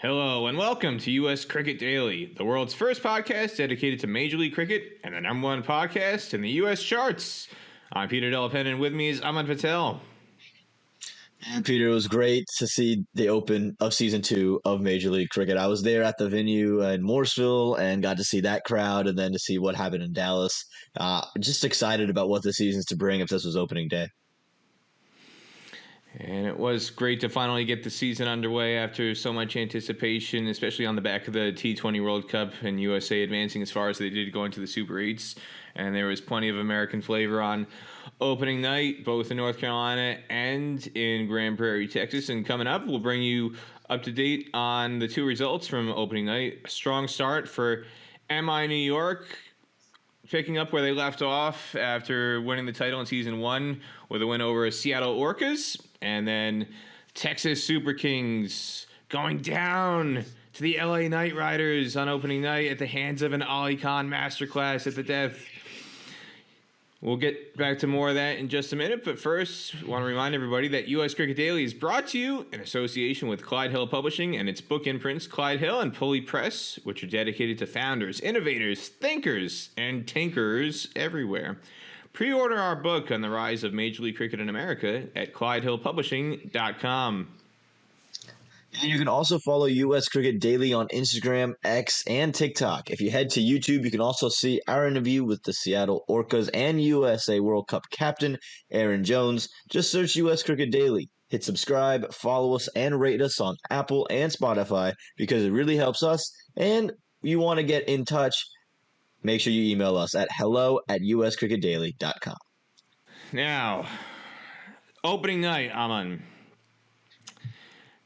Hello and welcome to U.S. Cricket Daily, the world's first podcast dedicated to Major League Cricket and the number one podcast in the U.S. charts. I'm Peter Delapen, and with me is Aaman Patel. And Peter, it was great to see the open of season 2 of Major League Cricket. I was there at the venue in Morrisville and got to see that crowd and then to see what happened in Dallas. Just excited about what the season's to bring if this was opening day. And it was great to finally get the season underway after so much anticipation, especially on the back of the T20 World Cup and USA advancing as far as they did going to the Super 8s. And there was plenty of American flavor on opening night, both in North Carolina and in Grand Prairie, Texas. And coming up, we'll bring you up to date on the two results from opening night. A strong start for MI New York, picking up where they left off after winning the title in Season 1 with a win over Seattle Orcas. And then Texas Super Kings going down to the LA Knight Riders on opening night at the hands of an Ali Khan masterclass at the death. We'll get back to more of that in just a minute, but first, I want to remind everybody that U.S. Cricket Daily is brought to you in association with Clyde Hill Publishing and its book imprints, Clyde Hill and Pulley Press, which are dedicated to founders, innovators, thinkers, and tinkerers everywhere. Pre-order our book on the rise of Major League Cricket in America at ClydeHillPublishing.com. And you can also follow U.S. Cricket Daily on Instagram, X, and TikTok. If you head to YouTube, you can also see our interview with the Seattle Orcas and USA World Cup captain, Aaron Jones. Just search U.S. Cricket Daily. Hit subscribe, follow us, and rate us on Apple and Spotify because it really helps us. And you want to get in touch, make sure you email us at hello@uscricketdaily.com. Now, opening night, Aaman.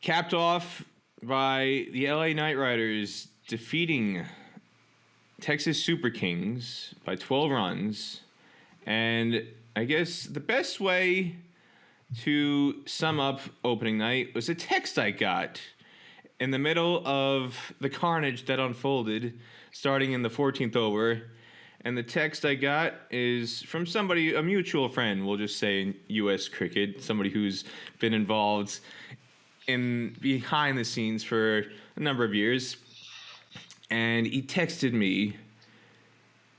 Capped off by the LA Knight Riders defeating Texas Super Kings by 12 runs. And I guess the best way to sum up opening night was a text I got in the middle of the carnage that unfolded starting in the 14th over. And the text I got is from somebody, a mutual friend, we'll just say in U.S. cricket, somebody who's been involved in behind the scenes for a number of years. And he texted me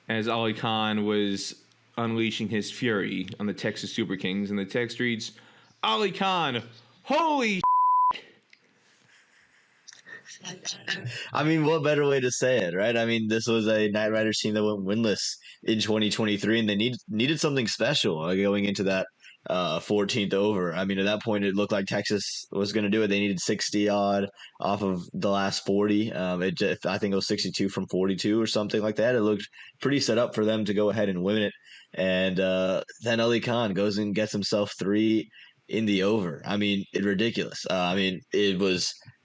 as Ali Khan was unleashing his fury on the Texas Super Kings. And the text reads, Ali Khan, holy I mean, what better way to say it, right? I mean, this was a Knight Riders team that went winless in 2023, and they needed something special going into that 14th over. I mean, at that point, it looked like Texas was going to do it. They needed 60 odd off of the last 40. I think it was 62 from 42 or something like that. It looked pretty set up for them to go ahead and win it. And then Ali Khan goes and gets himself 3 in the over. I mean, it's ridiculous.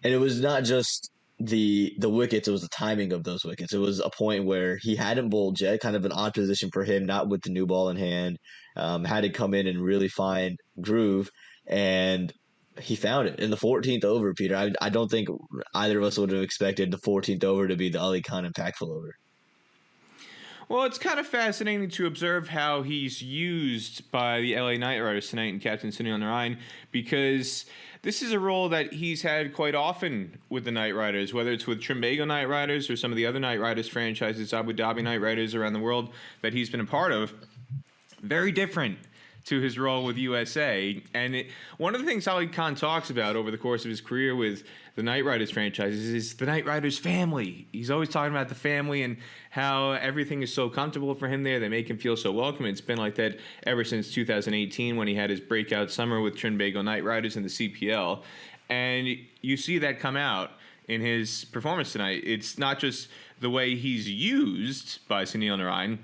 It was not just the wickets, it was the timing of those wickets. It was a point where he hadn't bowled yet, kind of an odd position for him, not with the new ball in hand. Had to come in and really find groove, and he found it in the 14th over, Peter. I don't think either of us would have expected the 14th over to be the Ali Khan impactful over. Well, it's kind of fascinating to observe how he's used by the LA Knight Riders tonight and Captain Sunil Narine, because this is a role that he's had quite often with the Knight Riders, whether it's with Trinbago Knight Riders or some of the other Knight Riders franchises, Abu Dhabi Knight Riders around the world that he's been a part of. Very different to his role with USA. And one of the things Ali Khan talks about over the course of his career with the Knight Riders franchises is the Knight Riders family. He's always talking about the family and how everything is so comfortable for him there. They make him feel so welcome. It's been like that ever since 2018 when he had his breakout summer with Trinbago Knight Riders in the CPL. And you see that come out in his performance tonight. It's not just the way he's used by Sunil Narine,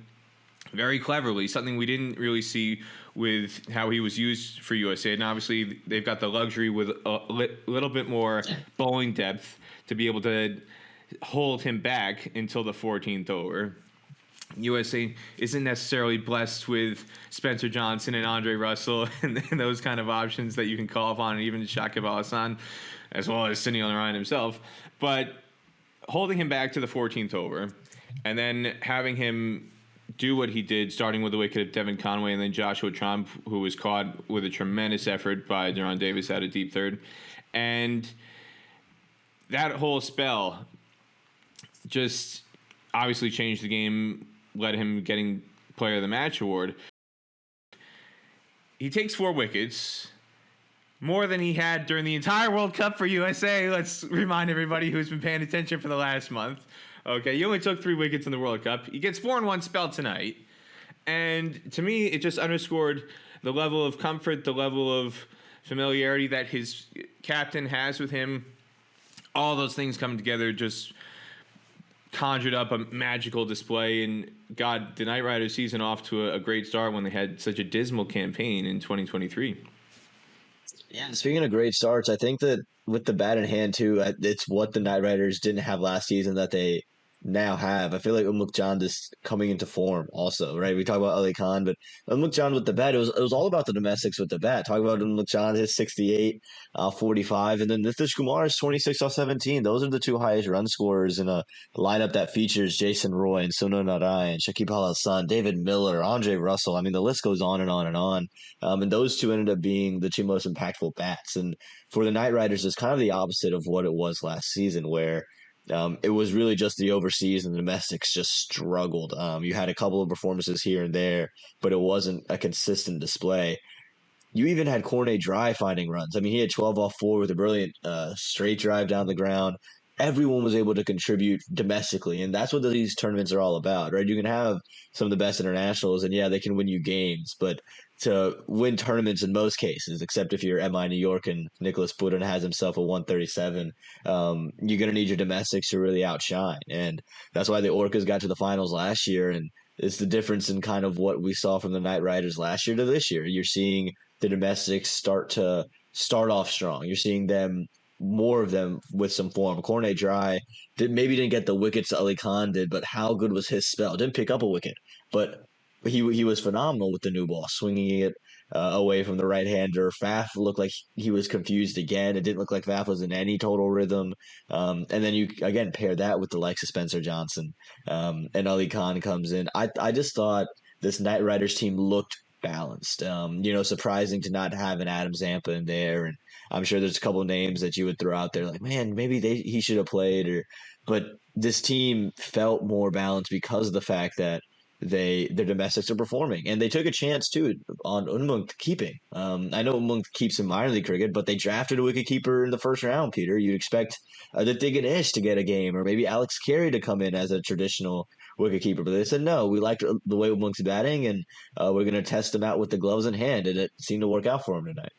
very cleverly, something we didn't really see with how he was used for USA. And obviously, they've got the luxury with a little bit more bowling depth to be able to hold him back until the 14th over. USA isn't necessarily blessed with Spencer Johnson and Andre Russell and those kind of options that you can call upon, and even Shakib Al-Hassan, as well as Sunil Narine himself. But holding him back to the 14th over and then having him do what he did, starting with the wicket of Devin Conway and then Joshua Trump, who was caught with a tremendous effort by Deron Davis out of deep third. And that whole spell just obviously changed the game, led him getting Player of the Match award. He takes 4 wickets, more than he had during the entire World Cup for USA. Let's remind everybody who's been paying attention for the last month. Okay, he only took 3 wickets in the World Cup. He gets 4 in one spell tonight. And to me, it just underscored the level of comfort, the level of familiarity that his captain has with him. All those things come together, just conjured up a magical display, and got the Knight Riders season off to a great start when they had such a dismal campaign in 2023. Yeah, speaking of great starts, I think that with the bat in hand too, it's what the Knight Riders didn't have last season that they now have. I feel like Umukjan is coming into form also, right? We talk about Ali Khan, but Umukjan with the bat, it was all about the domestics with the bat. Talk about Umukjan, his 68, 45, and then Nitish Kumar's 26 off 17. Those are the 2 highest run scorers in a lineup that features Jason Roy and Sunil Narayan, Shakib Al Hassan, David Miller, Andre Russell. I mean, the list goes on and on and on. And those 2 ended up being the 2 most impactful bats. And for the Knight Riders, it's kind of the opposite of what it was last season, where it was really just the overseas, and the domestics just struggled. You had a couple of performances here and there, but it wasn't a consistent display. You even had Cornet Dry finding runs. I mean, he had 12 off 4 with a brilliant straight drive down the ground. Everyone was able to contribute domestically, and that's what these tournaments are all about, right? You can have some of the best internationals, and yeah, they can win you games, but to win tournaments in most cases, except if you're MI New York and Nicholas Pooran has himself a 137, you're going to need your domestics to really outshine. And that's why the Orcas got to the finals last year. And it's the difference in kind of what we saw from the Knight Riders last year to this year. You're seeing the domestics start off strong. You're seeing them, more of them with some form. Cornet Dry maybe didn't get the wickets that Ali Khan did, but how good was his spell? Didn't pick up a wicket, but he was phenomenal with the new ball, swinging it away from the right-hander. Faf looked like he was confused again. It didn't look like Faf was in any total rhythm. And then you, again, pair that with the likes of Spencer Johnson, and Ali Khan comes in. I just thought this Knight Riders team looked balanced. Surprising to not have an Adam Zampa in there. And I'm sure there's a couple of names that you would throw out there like, man, maybe he should have played. But this team felt more balanced because of the fact that their domestics are performing, and they took a chance too on Unmunk keeping. I know Unmunk keeps in minor league cricket, but they drafted a wicketkeeper in the first round. Peter, you'd expect Aditya Ganesh to get a game, or maybe Alex Carey to come in as a traditional wicketkeeper, but they said no. We liked the way Unmunk's batting, and we're going to test him out with the gloves in hand, and it seemed to work out for him tonight.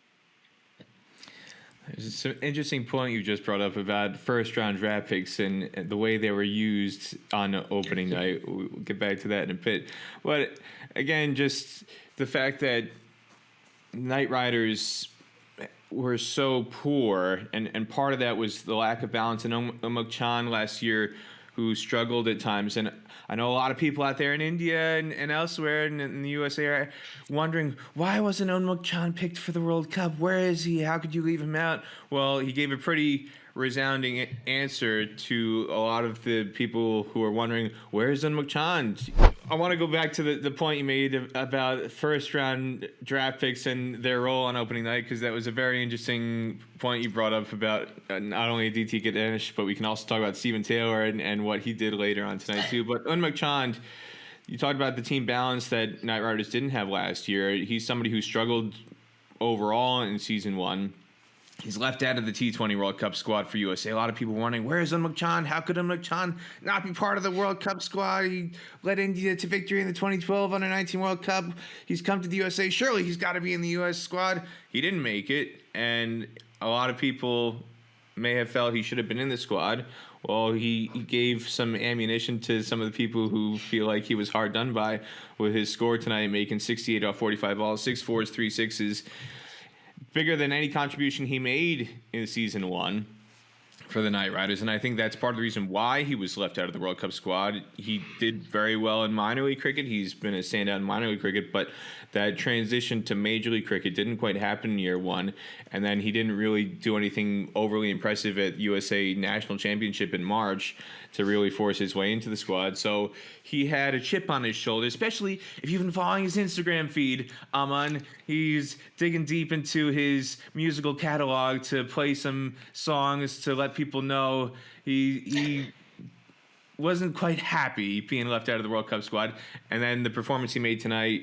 It's an interesting point you just brought up about first-round draft picks and the way they were used on opening night. We'll get back to that in a bit. But, again, just the fact that Knight Riders were so poor, and part of that was the lack of balance. And Umuk Chan last year, who struggled at times. And I know a lot of people out there in India and elsewhere in the USA are wondering, why wasn't Unmuk Chan picked for the World Cup? Where is he? How could you leave him out? Well, he gave a pretty resounding answer to a lot of the people who are wondering, where is Unmuk Chan? I want to go back to the point you made about first-round draft picks and their role on opening night, because that was a very interesting point you brought up about not only Aditya Ganesh, but we can also talk about Stephen Taylor and what he did later on tonight too. But Unmuk Chand, you talked about the team balance that Knight Riders didn't have last year. He's somebody who struggled overall in season one. He's left out of the T20 World Cup squad for USA. A lot of people wondering, where is Unmuk Chan? How could Unmuk Chan not be part of the World Cup squad? He led India to victory in the 2012 Under-19 World Cup. He's come to the USA. Surely he's got to be in the US squad. He didn't make it, and a lot of people may have felt he should have been in the squad. Well, he gave some ammunition to some of the people who feel like he was hard done by with his score tonight, making 68 off 45 balls, 6 4s, 3 6s. Bigger than any contribution he made in season one for the Knight Riders. And I think that's part of the reason why he was left out of the World Cup squad. He did very well in minor league cricket. He's been a standout in minor league cricket, but that transition to major league cricket didn't quite happen in year one. And then he didn't really do anything overly impressive at USA National Championship in March to really force his way into the squad. So he had a chip on his shoulder, especially if you've been following his Instagram feed, Aaman. He's digging deep into his musical catalog to play some songs to let people people know he wasn't quite happy being left out of the World Cup squad, and then the performance he made tonight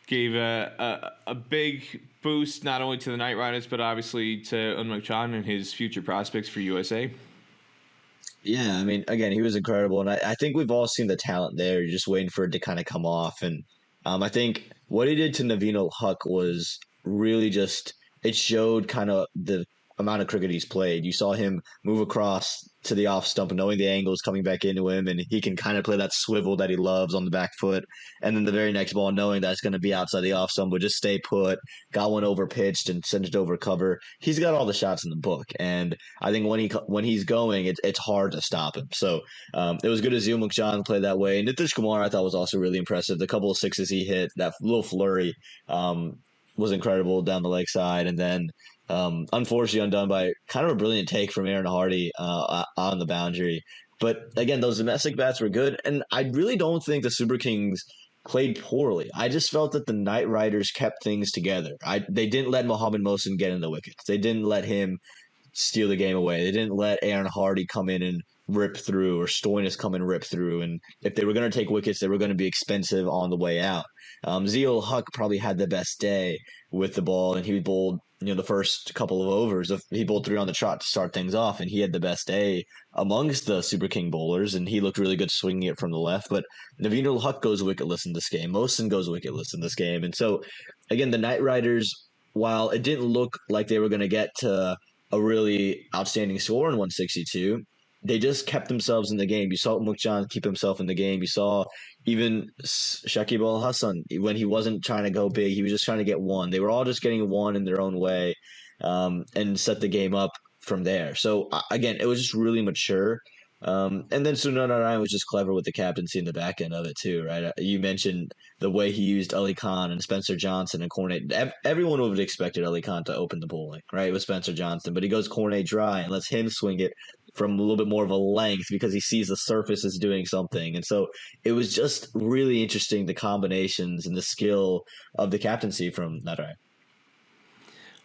gave a big boost not only to the Knight Riders but obviously to Aaman Patel and his future prospects for USA. Yeah, I mean, again, he was incredible, and I think we've all seen the talent there. You're just waiting for it to kind of come off, and I think what he did to Navino Huck was really just it showed kind of the amount of cricket he's played. You saw him move across to the off stump, knowing the angle is coming back into him, and he can kind of play that swivel that he loves on the back foot. And then the very next ball, knowing that it's going to be outside the off stump, would just stay put, got one over pitched, and sent it over cover. He's got all the shots in the book, and I think when he's going, it's hard to stop him. So it was good to see Aaman Patel play that way. And Nitish Kumar, I thought, was also really impressive. The couple of sixes he hit, that little flurry, was incredible down the leg side, and then unfortunately undone by kind of a brilliant take from Aaron Hardy on the boundary. But again, those domestic bats were good, and I really don't think the Super Kings played poorly. I just felt that the Knight Riders kept things together. They didn't let Mohamed Mohsin get in the wickets. They didn't let him steal the game away. They didn't let Aaron Hardy come in and rip through, or Stoinis come and rip through. And if they were going to take wickets, they were going to be expensive on the way out. Zio Huck probably had the best day with the ball, and he bowled the first couple of overs. He bowled 3 on the trot to start things off, and he had the best day amongst the Super King bowlers, and he looked really good swinging it from the left. But Navino Huck goes wicketless in this game. Mohsin goes wicketless in this game. And so, again, the Knight Riders, while it didn't look like they were going to get to a really outstanding score in 162, they just kept themselves in the game. You saw Mukjan keep himself in the game. You saw even Shakib Al Hassan, when he wasn't trying to go big, he was just trying to get one. They were all just getting one in their own way, and set the game up from there. So, again, it was just really mature. And then Sunil Narayan was just clever with the captaincy in the back end of it too, right? You mentioned the way he used Ali Khan and Spencer Johnson and Cornet. Everyone would have expected Ali Khan to open the bowling, right, with Spencer Johnson, but he goes Cornet dry and lets him swing it from a little bit more of a length because he sees the surface is doing something. And so it was just really interesting, the combinations and the skill of the captaincy from Narayan.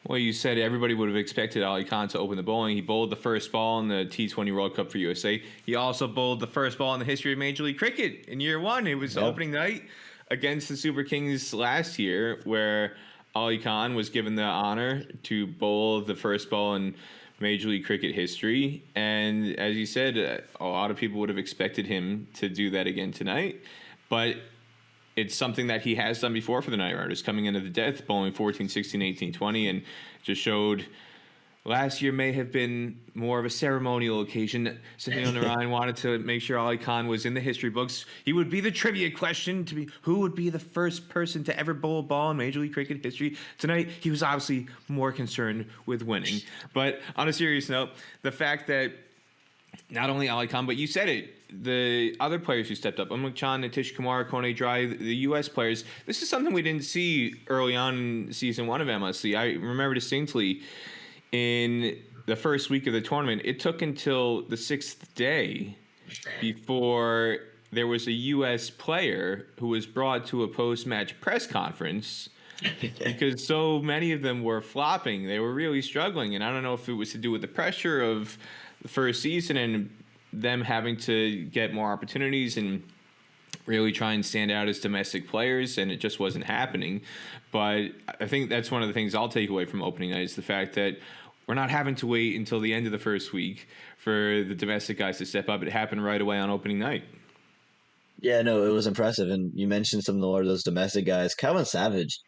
Well, you said everybody would have expected Ali Khan to open the bowling. He bowled the first ball in the T20 World Cup for USA. He also bowled the first ball in the history of Major League Cricket in year one. It was opening night against the Super Kings last year, where Ali Khan was given the honor to bowl the first ball in Major League Cricket history. And as you said, a lot of people would have expected him to do that again tonight. But it's something that he has done before for the Knight Riders, coming into the death, bowling 14, 16, 18, 20, and just showed last year may have been more of a ceremonial occasion. Sunil Narayan wanted to make sure Ali Khan was in the history books. He would be the trivia question to be who would be the first person to ever bowl a ball in Major League Cricket history. Tonight, he was obviously more concerned with winning. But on a serious note, the fact that not only Ali Khan, but you said it, the other players who stepped up, Aaman Patel, Nitish Kumar, Cornet Dry, the U.S. players, this is something we didn't see early on in season 1 of MLC. I remember distinctly in the first week of the tournament, it took until the 6th day before there was a U.S. player who was brought to a post-match press conference because so many of them were flopping. They were really struggling, and I don't know if it was to do with the pressure of the first season and them having to get more opportunities and really try and stand out as domestic players, and it just wasn't happening. But I think that's one of the things I'll take away from opening night is the fact that we're not having to wait until the end of the first week for the domestic guys to step up. It happened right away on opening night. Yeah, no, it was impressive. And you mentioned some of those domestic guys. Calvin Savage,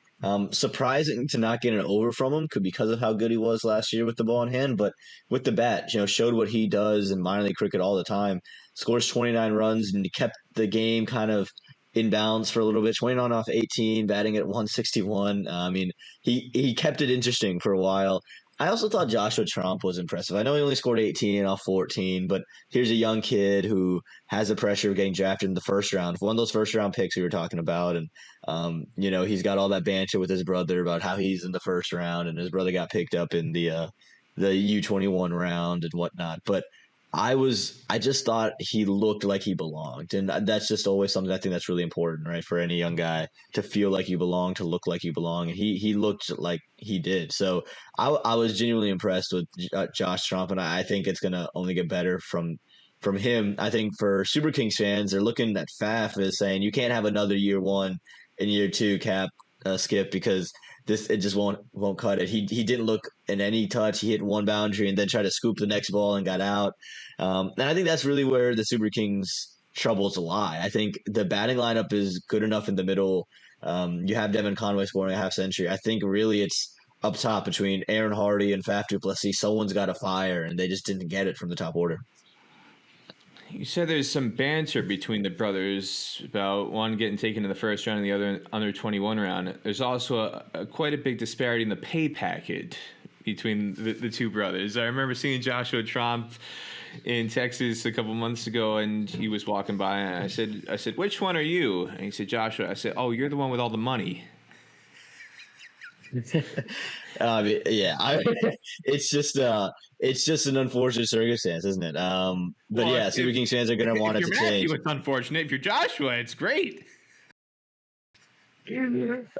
surprising to not get an over from him because of how good he was last year with the ball in hand, but with the bat, showed what he does in minor league cricket all the time. Scores 29 runs and kept the game kind of in bounds for a little bit. 29 off 18, batting at 161. I mean, he kept it interesting for a while. I also thought Joshua Trump was impressive. I know he only scored 18 off 14, but here's a young kid who has the pressure of getting drafted in the first round, one of those first-round picks we were talking about. And, he's got all that banter with his brother about how he's in the first round, and his brother got picked up in the U21 round and whatnot. But I just thought he looked like he belonged, and that's just always something I think that's really important, right? For any young guy to feel like you belong, to look like you belong, and he looked like he did. So I was genuinely impressed with Josh Trump, and I think it's gonna only get better from him. I think for Super Kings fans, they're looking at Faf as saying you can't have another year one and year two cap skip because this it just won't cut it. He didn't look in any touch. He hit one boundary and then tried to scoop the next ball and got out. And I think that's really where the Super Kings troubles lie. I think the batting lineup is good enough in the middle. You have Devin Conway scoring a half century. I think really it's up top between Aaron Hardy and Faf du Plessis. Someone's got to fire, and they just didn't get it from the top order. You said there's some banter between the brothers about one getting taken in the first round and the other under 21 round. There's also quite a big disparity in the pay packet between the two brothers. I remember seeing Joshua Trump in Texas a couple months ago, and he was walking by, and I said, which one are you? And he said, Joshua. I said, oh, you're the one with all the money. It's just an unfortunate circumstance, isn't it? But Well, yeah, Super Kings fans are going to want it to change. It's unfortunate. If you're Joshua, it's great.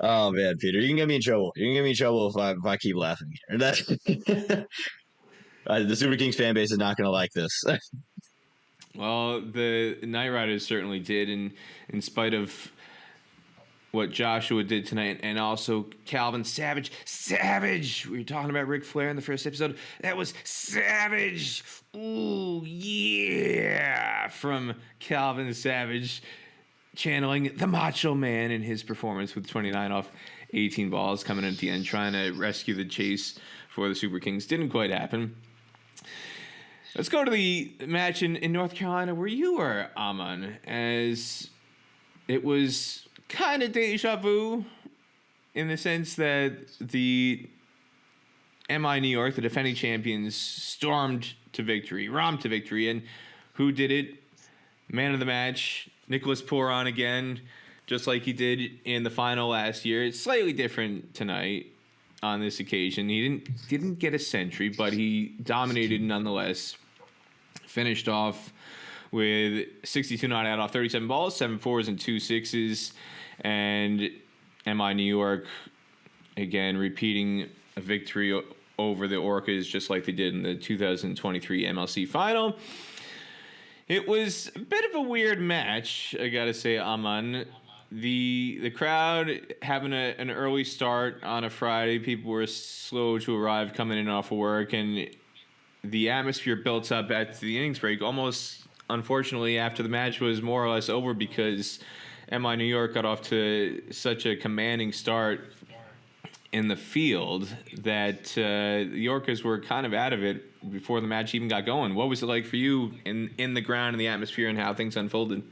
Oh man, Peter, you can get me in trouble. You can get me in trouble if I keep laughing here. The Super Kings fan base is not going to like this. Well, the Knight Riders certainly did, and in spite of what Joshua did tonight, and also Calvin Savage. We were talking about Ric Flair in the first episode. That was Savage. Ooh, yeah. From Calvin Savage, channeling the Macho Man in his performance with 29 off 18 balls, coming in at the end, trying to rescue the chase for the Super Kings. Didn't quite happen. Let's go to the match in North Carolina where you were, Aaman, as it was kind of deja vu in the sense that the MI New York, the defending champions, romped to victory. And who did it? Man of the match, Nicholas Pooran again, just like he did in the final last year. It's slightly different tonight on this occasion. He didn't get a century, but he dominated nonetheless. Finished off with 62 not out off 37 balls, 7 4s and 2 6s. And MI New York, again, repeating a victory over the Orcas just like they did in the 2023 MLC final. It was a bit of a weird match, I got to say, Aaman. The crowd having an early start on a Friday. People were slow to arrive coming in off of work, and the atmosphere built up at the innings break almost, unfortunately, after the match was more or less over because MI New York got off to such a commanding start in the field that the Orcas were kind of out of it before the match even got going. What was it like for you in the ground and the atmosphere and how things unfolded?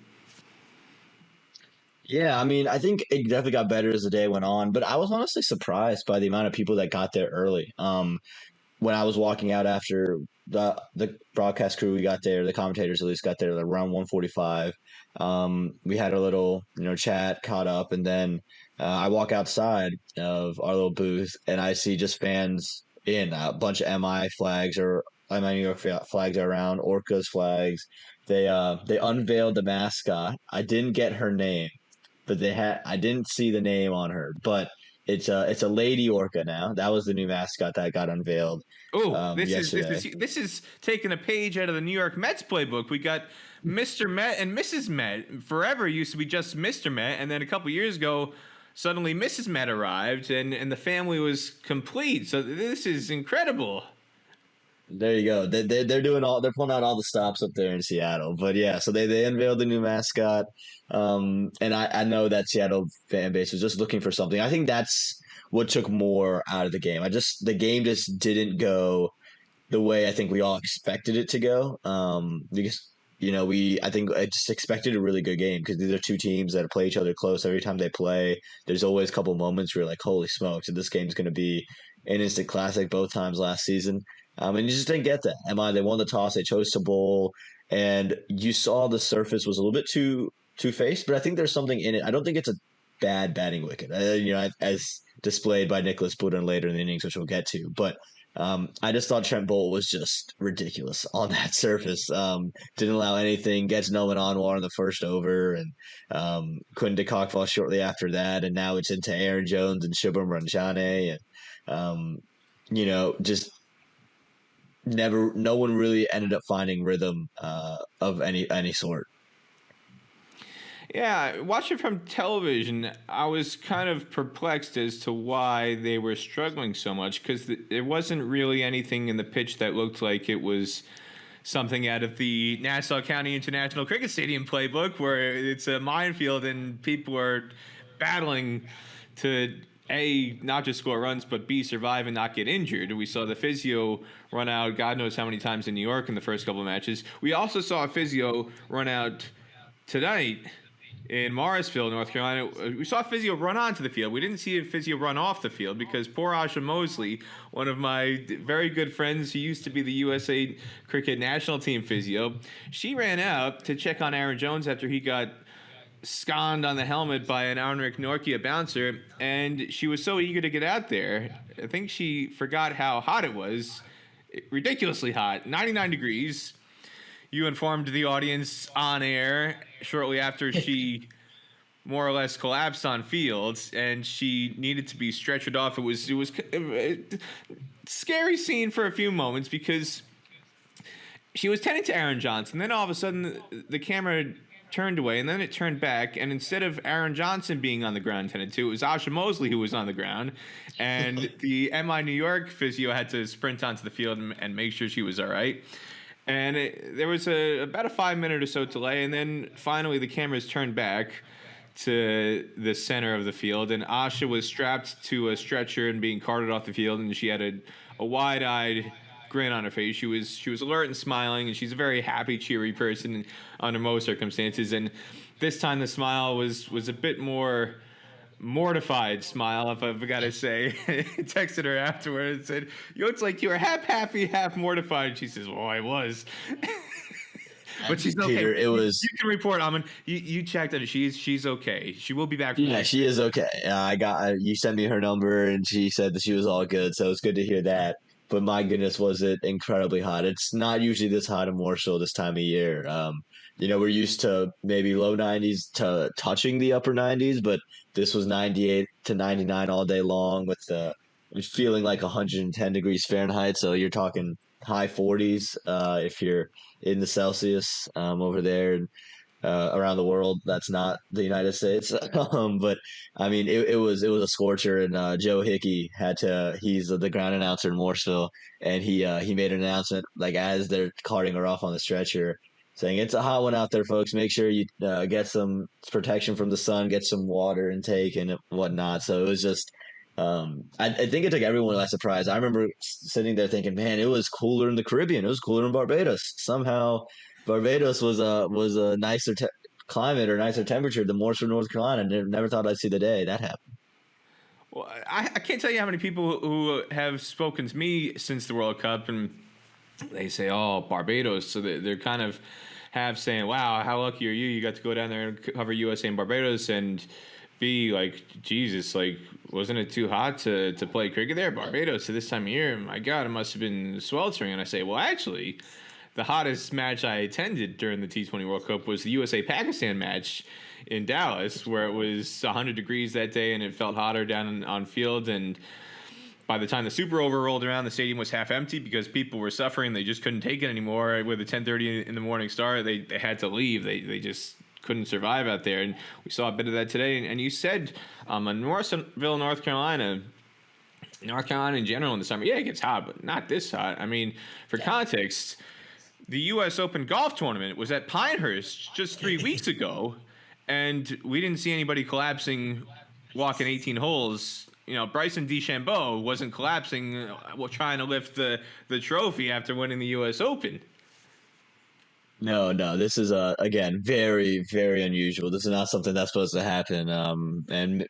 Yeah, I mean, I think it definitely got better as the day went on, but I was honestly surprised by the amount of people that got there early. When I was walking out after the broadcast crew, we got there, the commentators at least got there around 1:45. We had a little, chat, caught up, and then I walk outside of our little booth, and I see just fans in a bunch of MI flags or MI New York flags are around, Orcas flags. They unveiled the mascot. I didn't get her name, but I didn't see the name on her, but it's a lady orca now. That was the new mascot that got unveiled. Oh, yesterday. this is taking a page out of the New York Mets playbook. We got Mr. Met and Mrs. Met. Forever used to be just Mr. Met, and then a couple years ago, suddenly Mrs. Met arrived, and the family was complete. So this is incredible. There you go. They're they're pulling out all the stops up there in Seattle. But yeah, so they unveiled the new mascot. And I know that Seattle fan base was just looking for something. I think that's what took more out of the game. The game just didn't go the way I think we all expected it to go. Because I think I just expected a really good game because these are two teams that play each other close every time they play. There's always a couple moments where you're like, holy smokes, and this game's going to be an instant classic both times last season. And you just didn't get that. They won the toss. They chose to bowl. And you saw the surface was a little bit too two-faced, but I think there's something in it. I don't think it's a bad batting wicket, as displayed by Nicholas Pooran later in the innings, which we'll get to. But I just thought Trent Bolt was just ridiculous on that surface. Didn't allow anything, gets no one on war in the first over, and couldn't to cockball shortly after that. And now it's into Aaron Jones and Shubham Ranjane. And, just no one really ended up finding rhythm of any sort. Yeah, watching from television, I was kind of perplexed as to why they were struggling so much because there wasn't really anything in the pitch that looked like it was something out of the Nassau County International Cricket Stadium playbook where it's a minefield and people are battling to A, not just score runs, but B, survive and not get injured. We saw the physio run out God knows how many times in New York in the first couple of matches. We also saw a physio run out tonight in Morrisville, North Carolina. We saw physio run onto the field. We didn't see a physio run off the field because poor Asha Mosley, one of my very good friends who used to be the USA Cricket National Team physio, she ran out to check on Aaron Jones after he got sconned on the helmet by an Arnrick Norkia bouncer, and she was so eager to get out there. I think she forgot how hot it was. Ridiculously hot, 99 degrees. You informed the audience on air shortly after she more or less collapsed on fields, and she needed to be stretchered off. It was a scary scene for a few moments because she was tending to Aaron Johnson. Then all of a sudden, the camera turned away, and then it turned back, and instead of Aaron Johnson being on the ground tended to, it was Asha Mosley who was on the ground, and the MI New York physio had to sprint onto the field and make sure she was all right. And there was about a 5-minute or so delay, and then finally the cameras turned back to the center of the field, and Asha was strapped to a stretcher and being carted off the field, and she had a wide-eyed grin on her face. She was alert and smiling, and she's a very happy, cheery person under most circumstances. And this time the smile was a bit more mortified smile, if I've got to say. Texted her afterwards and said, "You looked like you were half happy, half mortified." She says, "Well, I was." But she's okay. Peter, You can report, Aaman. You checked on it. She's okay. She will be back. Yeah, she is okay. You sent me her number, and she said that she was all good. So it's good to hear that. But my goodness, was it incredibly hot. It's not usually this hot in Warsaw this time of year. We're used to maybe low 90s to touching the upper 90s, but this was 98 to 99 all day long with feeling like 110 degrees Fahrenheit. So you're talking high 40s if you're in the Celsius over there. Around the world, that's not the United States. But I mean, it was a scorcher, and Joe Hickey he's the ground announcer in Morrisville, and he made an announcement like as they're carting her off on the stretcher, saying it's a hot one out there, folks. Make sure you get some protection from the sun, get some water intake and whatnot. So it was just. I think it took everyone by surprise. I remember sitting there thinking, man, it was cooler in the Caribbean. It was cooler in Barbados. Somehow Barbados was a nicer climate or nicer temperature than Morrisville, North Carolina. Never thought I'd see the day that happened. Well, I can't tell you how many people who have spoken to me since the World Cup, and they say, "Oh, Barbados." So they're kind of half saying, "Wow, how lucky are you? You got to go down there and cover USA and Barbados." And be like, Jesus, like, wasn't it too hot to play cricket there, Barbados, at this time of year? My God, it must have been sweltering. And I say, well, actually, the hottest match I attended during the T20 World Cup was the USA-Pakistan match in Dallas, where it was 100 degrees that day and it felt hotter down on field. And by the time the Super Over rolled around, the stadium was half empty because people were suffering. They just couldn't take it anymore. With a 10:30 in the morning start, they had to leave. They just couldn't survive out there, and we saw a bit of that today. And you said in Morrisville, North Carolina in general in the summer, yeah, it gets hot, but not this hot. I mean, for context, the U.S. Open golf tournament was at Pinehurst just 3 weeks ago, and we didn't see anybody collapsing walking 18 holes. Bryson DeChambeau wasn't collapsing while trying to lift the trophy after winning the U.S. Open. No, this is again very, very unusual. This is not something that's supposed to happen. And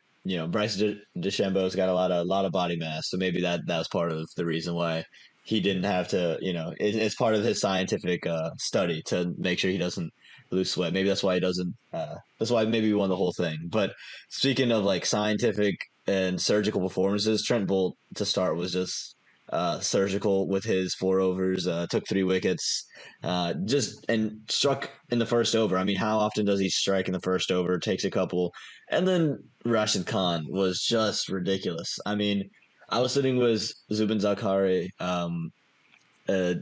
Bryson DeChambeau's got a lot of body mass, so maybe that was part of the reason why he didn't have to. It's part of his scientific study to make sure he doesn't lose sweat. Maybe that's why he doesn't. That's why maybe he won the whole thing. But speaking of like scientific and surgical performances, Trent Bolt to start was just. surgical with his 4 overs, took 3 wickets, and struck in the first over. I mean, how often does he strike in the first over? Takes a couple. And then Rashid Khan was just ridiculous. I mean, I was sitting with Zubin Zakari uh,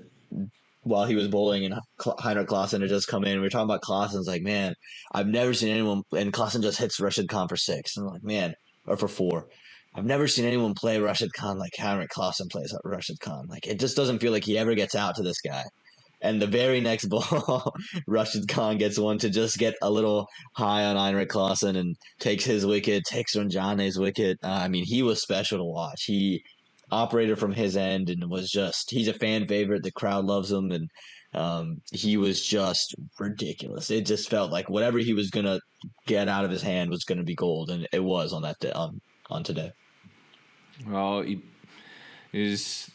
while he was bowling, and Heinrich Klaassen had just come in. We were talking about Klaassen. It's like, man, I've never seen anyone, and Klaassen just hits Rashid Khan for 6. And I'm like, man, or for 4. I've never seen anyone play Rashid Khan like Heinrich Klaassen plays Rashid Khan. Like, it just doesn't feel like he ever gets out to this guy. And the very next ball, Rashid Khan gets one to just get a little high on Heinrich Klaassen and takes his wicket, takes Ranjane's wicket. I mean, he was special to watch. He operated from his end and was just, he's a fan favorite. The crowd loves him. And he was just ridiculous. It just felt like whatever he was going to get out of his hand was going to be gold. And it was on that day, on today. Well, he is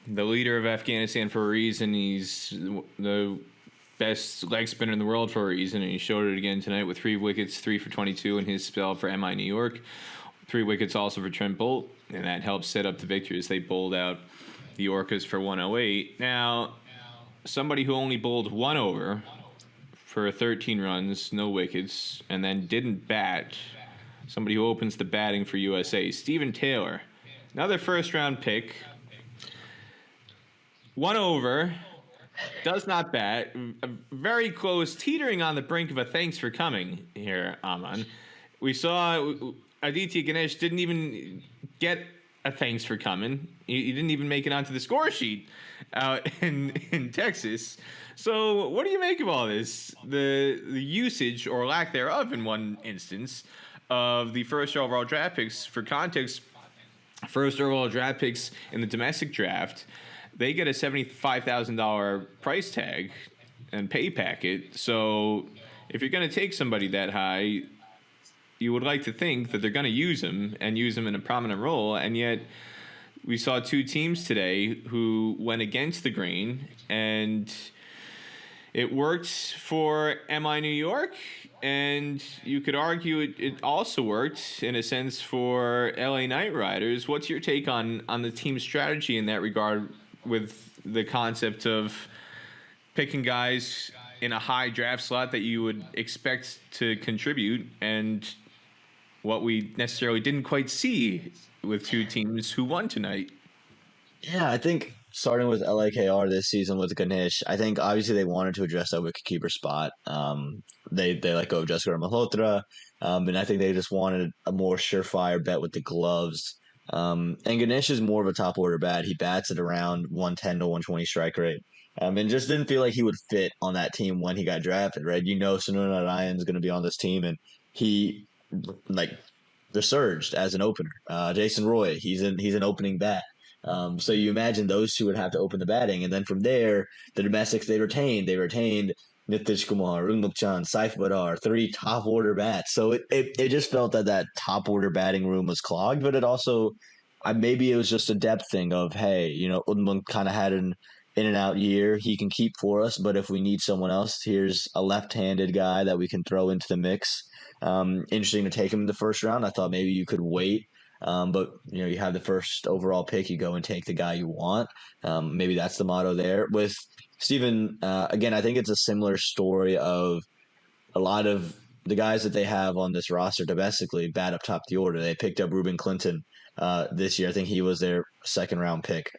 the leader of Afghanistan for a reason. He's the best leg spinner in the world for a reason, and he showed it again tonight with 3 wickets, 3 for 22 in his spell for MI New York. 3 wickets also for Trent Bolt, and that helped set up the victory as they bowled out the Orcas for 108. Now, somebody who only bowled 1 over for 13 runs, no wickets, and then didn't bat, somebody who opens the batting for USA, Stephen Taylor. Another first-round pick. 1 over, does not bat, very close, teetering on the brink of a thanks for coming here, Aaman. We saw Aditya Ganesh didn't even get a thanks for coming. He didn't even make it onto the score sheet out in Texas. So what do you make of all this? The usage, or lack thereof in one instance, of the first overall draft picks. For context, first overall draft picks in the domestic draft, they get a $75,000 price tag and pay packet. So if you're going to take somebody that high, you would like to think that they're going to use him and use him in a prominent role. And yet we saw 2 teams today who went against the grain, and it worked for MI New York, and you could argue it also worked in a sense for LA Knight Riders. What's your take on the team's strategy in that regard, with the concept of picking guys in a high draft slot that you would expect to contribute, and what we necessarily didn't quite see with 2 teams who won tonight? Yeah, I think starting with LAKR this season with Ganesh, I think obviously they wanted to address that wicketkeeper spot. They let go of Jessica Malhotra, and I think they just wanted a more surefire bet with the gloves. And Ganesh is more of a top order bat. He bats at around 110 to 120 strike rate. And just didn't feel like he would fit on that team when he got drafted, right? You know, Sunil Narayan's going to be on this team, and he resurged as an opener. Jason Roy, he's an opening bat. So you imagine those 2 would have to open the batting, and then from there, the domestics they retained Nitish Kumar, Ungmuk Chan, Saif Badar, 3 top order bats. So it just felt that top order batting room was clogged, but it also, maybe it was just a depth thing of, hey, you know, Ungmuk kind of had an in and out year. He can keep for us, but if we need someone else, here's a left-handed guy that we can throw into the mix. Interesting to take him in the first round. I thought maybe you could wait. But you know, you have the first overall pick, you go and take the guy you want. Maybe that's the motto there. With Steven, again, I think it's a similar story of a lot of the guys that they have on this roster domestically bat up top the order. They picked up Ruben Clinton this year. I think he was their 2nd-round pick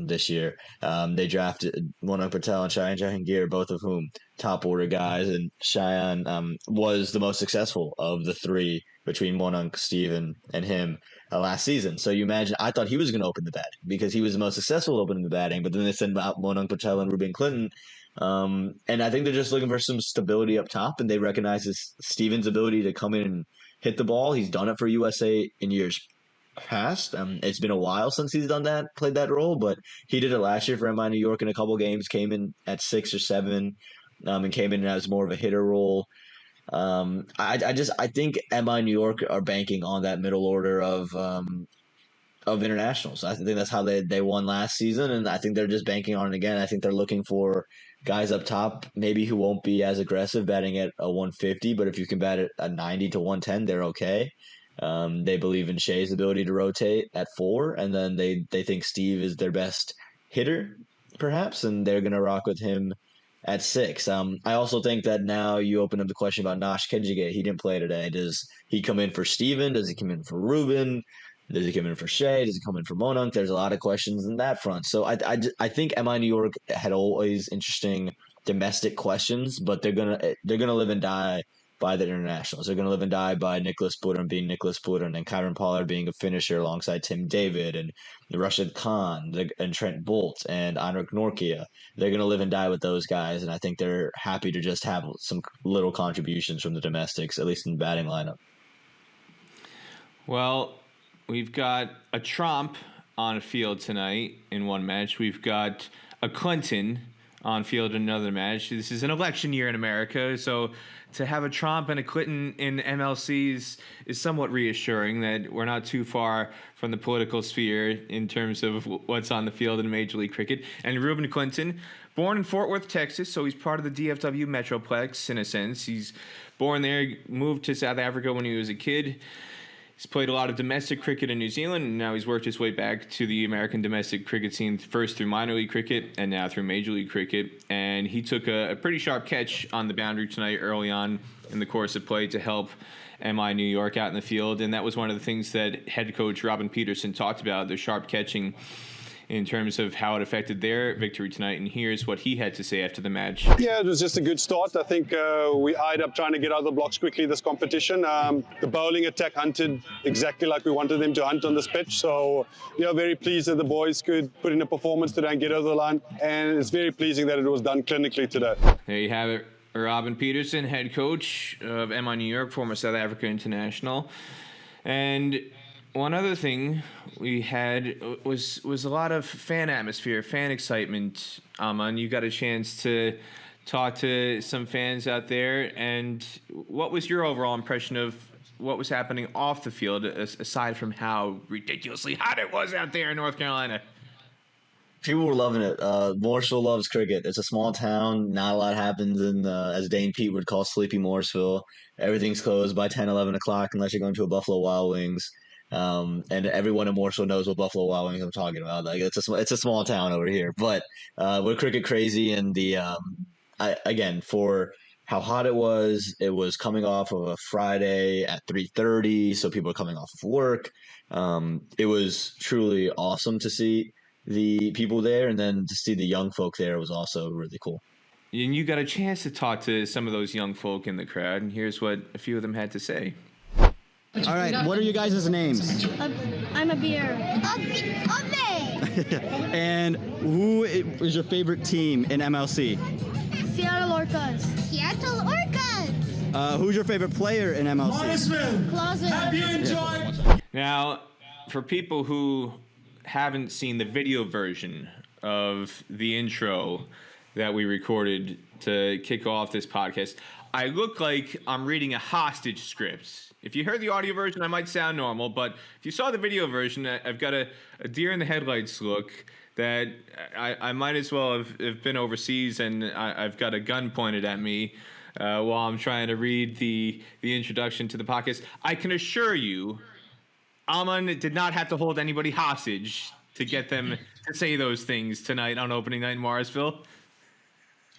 this year. They drafted Aaman Patel and Shayan Jahangir, both of whom top order guys. And Shayan was the most successful of the 3 between Monunk, Steven, and him last season. So you imagine, I thought he was going to open the batting because he was the most successful opening the batting, but then they sent out Monunk Patel and Ruben Clinton. And I think they're just looking for some stability up top, and they recognize Steven's ability to come in and hit the ball. He's done it for USA in years past. It's been a while since he's done that, played that role, but he did it last year for MI New York in a couple games, came in at 6 or 7, and came in as more of a hitter role. I think MI New York are banking on that middle order of internationals. I think that's how they won last season, and I think they're just banking on it again. I think they're looking for guys up top, maybe who won't be as aggressive batting at a 150, but if you can bat at a 90 to 110, they're okay. They believe in Shea's ability to rotate at 4, and then they think Steve is their best hitter, perhaps, and they're gonna rock with him at 6. I also think that now you open up the question about Nash Kenjige. He didn't play today. Does he come in for Steven? Does he come in for Ruben? Does he come in for Shea? Does he come in for Monunk? There's a lot of questions in that front. So I think MI New York had always interesting domestic questions, but they're gonna live and die by the internationals. They're gonna live and die by Nicholas Pooran being Nicholas Pooran and Kyron Pollard being a finisher alongside Tim David and Rashid Khan and Trent Bolt and Anrik Norkia. They're gonna live and die with those guys, and I think they're happy to just have some little contributions from the domestics, at least in the batting lineup. Well, we've got a Trump on field tonight in one match. We've got a Clinton on field in another match. This is an election year in America, so to have a Trump and a Clinton in MLCs is somewhat reassuring that we're not too far from the political sphere in terms of what's on the field in Major League Cricket. And Ruben Clinton, born in Fort Worth, Texas, so he's part of the DFW Metroplex in a sense. He's born there, moved to South Africa when he was a kid. He's played a lot of domestic cricket in New Zealand, and now he's worked his way back to the American domestic cricket scene, first through minor league cricket and now through Major League Cricket. And he took a pretty sharp catch on the boundary tonight early on in the course of play to help MI New York out in the field. And that was one of the things that head coach Robin Peterson talked about, the sharp catching in terms of how it affected their victory tonight. And here's what he had to say after the match. Yeah, it was just a good start. I think we eyed up trying to get out of the blocks quickly this competition. The bowling attack hunted exactly like we wanted them to hunt on this pitch. So, very pleased that the boys could put in a performance today and get over the line. And it's very pleasing that it was done clinically today. There you have it. Robin Peterson, head coach of MI New York, former South Africa international. And one other thing we had was a lot of fan atmosphere, fan excitement. Aaman, you got a chance to talk to some fans out there, and what was your overall impression of what was happening off the field, aside from how ridiculously hot it was out there in North Carolina? People were loving it. Morrisville loves cricket. It's a small town. Not a lot happens in, as Dane Pete would call, sleepy Morrisville. Everything's closed by 10, 11 o'clock unless you're going to a Buffalo Wild Wings. And everyone in Morrisville knows what Buffalo Wild Wings I'm talking about. Like it's a small town over here, but we're cricket crazy. And again, for how hot it was coming off of a Friday at 3:30, so people are coming off of work. It was truly awesome to see the people there, and then to see the young folk there was also really cool. And you got a chance to talk to some of those young folk in the crowd, and here's what a few of them had to say. All right, what are you guys' names? I'm a beer. And who is your favorite team in MLC? Seattle Orcas. Seattle Orcas. Who's your favorite player in MLC? Closet. Have you enjoyed? Now, for people who haven't seen the video version of the intro that we recorded to kick off this podcast, I look like I'm reading a hostage script. If you heard the audio version, I might sound normal, but if you saw the video version, I've got a deer in the headlights look that I might as well have been overseas, and I've got a gun pointed at me while I'm trying to read the introduction to the podcast. I can assure you, Aaman did not have to hold anybody hostage to get them to say those things tonight on opening night in Morrisville.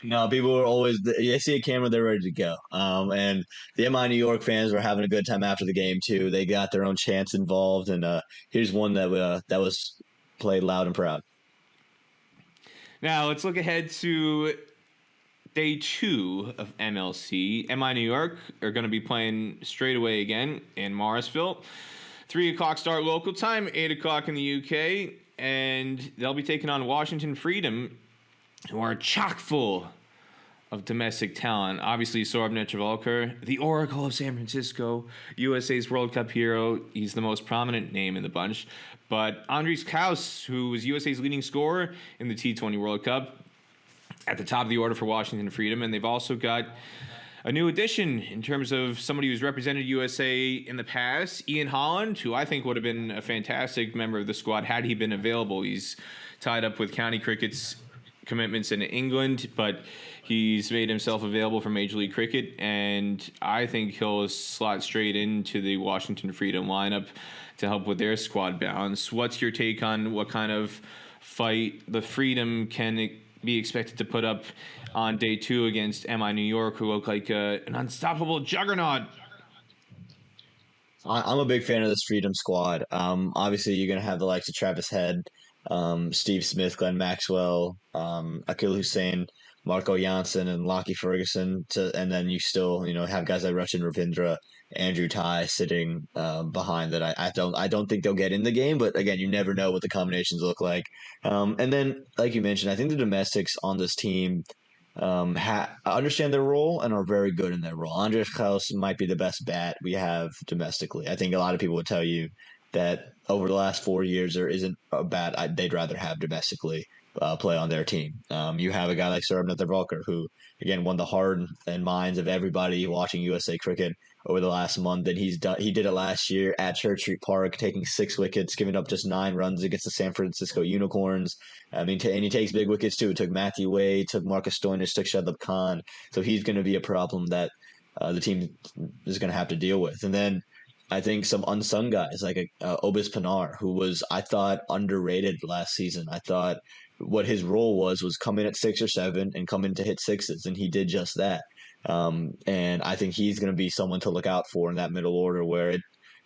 No, people were always, they see a camera, they're ready to go. And the MI New York fans were having a good time after the game, too. They got their own chants involved, and here's one that was played loud and proud. Now, let's look ahead to day 2 of MLC. MI New York are going to be playing straight away again in Morrisville. 3 o'clock start local time, 8 o'clock in the UK, and they'll be taking on Washington Freedom, who are chock full of domestic talent. Obviously, Saurabh Netravalkar, the Oracle of San Francisco, USA's World Cup hero. He's the most prominent name in the bunch. But Andres Kaus, who was USA's leading scorer in the T20 World Cup, at the top of the order for Washington Freedom. And they've also got a new addition in terms of somebody who's represented USA in the past, Ian Holland, who I think would have been a fantastic member of the squad had he been available. He's tied up with county crickets commitments in England, but he's made himself available for Major League Cricket, and I think he'll slot straight into the Washington Freedom lineup to help with their squad balance. What's your take on what kind of fight the Freedom can be expected to put up on day 2 against MI New York, who look like an unstoppable juggernaut? I'm a big fan of this Freedom squad. Obviously, you're going to have the likes of Travis Head, Steve Smith, Glenn Maxwell, Akil Hussain, Marco Janssen, and Lockie Ferguson. And then you still, have guys like Rachin Ravindra, Andrew Ty sitting behind that. I don't think they'll get in the game, but again, you never know what the combinations look like. And then, like you mentioned, I think the domestics on this team understand their role and are very good in their role. Andres Kraus might be the best bat we have domestically. I think a lot of people would tell you that over the last 4 years, there isn't a bat they'd rather have domestically play on their team. You have a guy like Saurabh Netravalkar, who, again, won the heart and minds of everybody watching USA cricket over the last month. And he did it last year at Church Street Park, taking 6 wickets, giving up just 9 runs against the San Francisco Unicorns. I mean, and he takes big wickets too. It took Matthew Wade, took Marcus Stoinis, took Shadab Khan. So he's going to be a problem that the team is going to have to deal with. And then I think some unsung guys like Obis Panar, who was, I thought, underrated last season. I thought what his role was come in at 6 or 7 and come in to hit sixes, and he did just that. And I think he's going to be someone to look out for in that middle order where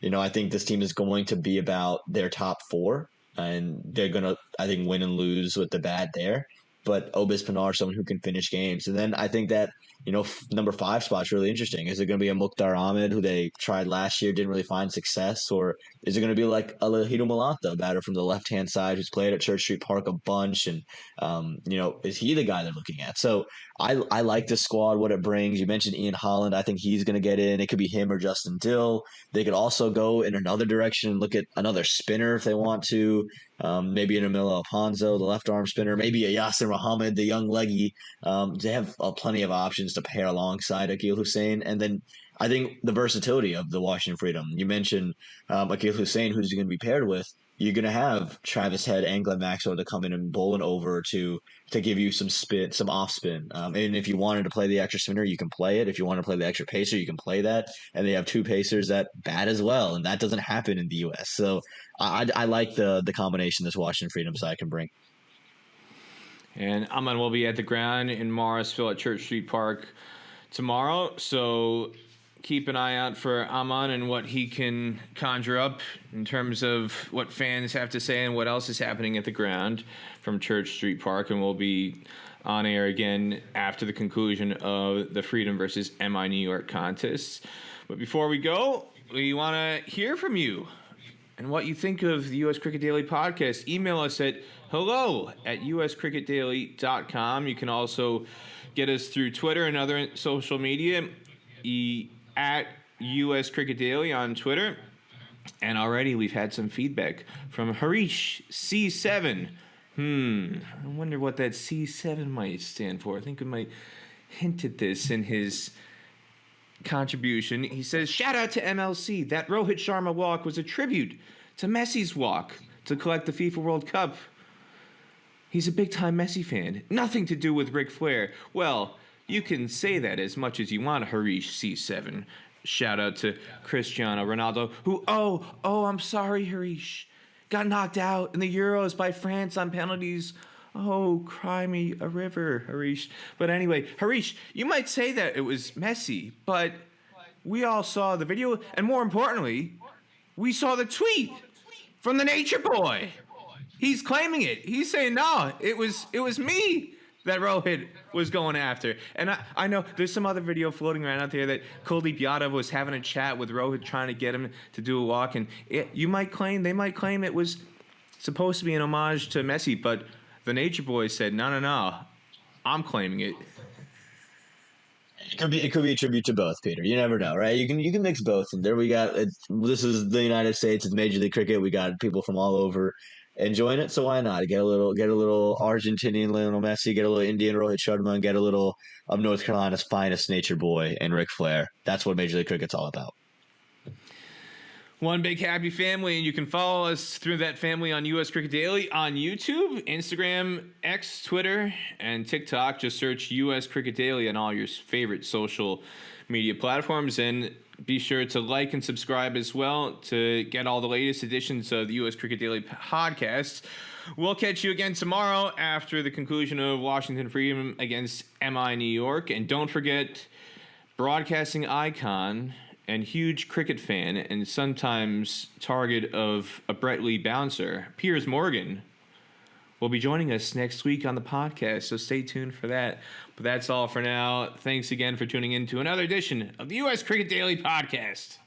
I think this team is going to be about their top 4, and they're going to, I think, win and lose with the bat there. But Obis Panar, someone who can finish games. And then I think that, number 5 spot's really interesting. Is it going to be a Mukhtar Ahmed, who they tried last year, didn't really find success? Or is it going to be like a Lahidu Malata, a batter from the left-hand side who's played at Church Street Park a bunch? And, is he the guy they're looking at? So I like this squad, what it brings. You mentioned Ian Holland. I think he's going to get in. It could be him or Justin Dill. They could also go in another direction and look at another spinner if they want to. Maybe an Emilio Alfonso, the left arm spinner, maybe a Yasser Muhammad, the young leggy. They have plenty of options to pair alongside Akil Hussain. And then I think the versatility of the Washington Freedom. You mentioned Akil Hussain, who's going to be paired with. You're going to have Travis Head and Glenn Maxwell to come in and bowl an over to give you some spin, some off spin. And if you wanted to play the extra spinner, you can play it. If you want to play the extra pacer, you can play that. And they have 2 pacers that bat as well, and that doesn't happen in the U.S. So I like the combination this Washington Freedom side can bring. And Aaman will be at the ground in Morrisville at Church Street Park tomorrow. So keep an eye out for Aaman and what he can conjure up in terms of what fans have to say and what else is happening at the ground from Church Street Park. And we'll be on air again after the conclusion of the Freedom versus MI New York contests. But before we go, we want to hear from you and what you think of the U.S. Cricket Daily podcast. Email us at hello@uscricketdaily.com. You can also get us through Twitter and other social media at US Cricket Daily on Twitter. And already we've had some feedback from Harish C7. I wonder what that C7 might stand for. I think we might hint at this in his contribution. He says, shout out to MLC. That Rohit Sharma walk was a tribute to Messi's walk to collect the FIFA World Cup. He's a big-time Messi fan. Nothing to do with Ric Flair. Well, you can say that as much as you want, Harish C7. Shout out to Cristiano Ronaldo, who, I'm sorry, Harish, got knocked out in the Euros by France on penalties. Oh, cry me a river, Harish. But anyway, Harish, you might say that it was Messi, but we all saw the video, and more importantly, we saw the tweet from the Nature Boy. He's claiming it. He's saying, no, it was me that Rohit was going after. And I know there's some other video floating around out there that Kuldeep Yadav was having a chat with Rohit trying to get him to do a walk. And they might claim it was supposed to be an homage to Messi, but the Nature Boy said, no, I'm claiming it. It could be a tribute to both, Peter. You never know, right? You can mix both. And there we got this is the United States. It's Major League Cricket. We got people from all over enjoying it, so why not get a little Argentinian Lionel Messi, get a little Indian Rohit Sharma, and get a little of North Carolina's finest Nature Boy and Ric Flair. That's what Major League Cricket's all about. One big happy family, and you can follow us through that family on US Cricket Daily on YouTube, Instagram, X, Twitter, and TikTok. Just search US Cricket Daily on all your favorite social media platforms, and be sure to like and subscribe as well to get all the latest editions of the US Cricket Daily podcast. We'll catch you again tomorrow after the conclusion of Washington Freedom against MI New York, and don't forget, broadcasting icon and huge cricket fan and sometimes target of a Brett Lee bouncer, Piers Morgan, will be joining us next week on the podcast, so stay tuned for that. But that's all for now. Thanks again for tuning in to another edition of the U.S. Cricket Daily Podcast.